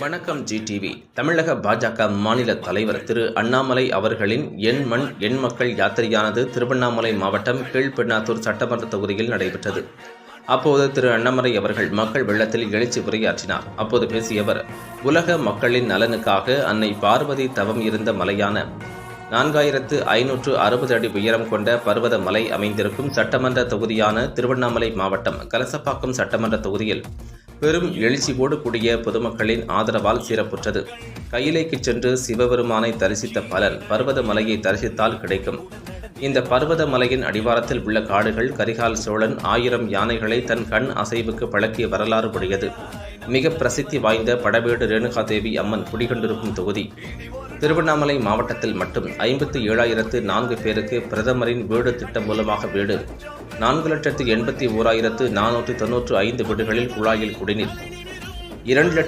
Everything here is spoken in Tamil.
வணக்கம் ஜிடிவி. தமிழக பாஜக மாநில தலைவர் திரு அண்ணாமலை அவர்களின் என் மண் என் மக்கள் யாத்திரையானது திருவண்ணாமலை மாவட்டம் கீழ்பெண்ணாத்தூர் சட்டமன்ற தொகுதியில் நடைபெற்றது. அப்போது திரு அண்ணாமலை அவர்கள் மக்கள் வெள்ளத்தில் எழுச்சி உரையாற்றினார். அப்போது பேசிய அவர், உலக மக்களின் நலனுக்காக அன்னை பார்வதி தவம் இருந்த மலையான 4560 அடி உயரம் கொண்ட பர்வத மலை அமைந்திருக்கும் சட்டமன்ற தொகுதியான திருவண்ணாமலை மாவட்டம் கலசப்பாக்கம் சட்டமன்ற தொகுதியில் பெரும் எழுச்சியோடு கூடிய பொதுமக்களின் ஆதரவால் சீரப்புற்றது. கையிலைக்கு சென்று சிவபெருமானை தரிசித்த பலன் பர்வத மலையை தரிசித்தால் கிடைக்கும். இந்த பர்வத மலையின் அடிவாரத்தில் உள்ள காடுகள் கரிகால் சோழன் 1000 யானைகளை தன் கண் அசைவுக்கு பழக்கிய வரலாறு உடையது. மிக பிரசித்தி வாய்ந்த படவேடு ரேணுகாதேவி அம்மன் குடிகொண்டிருக்கும் தொகுதி. திருவண்ணாமலை மாவட்டத்தில் மட்டும் 57,004 பேருக்கு பிரதமரின் வீடு திட்டம் மூலமாக வீடு, 4,81,495 வீடுகளில் குழாயில் குடிநீர், 2,00,000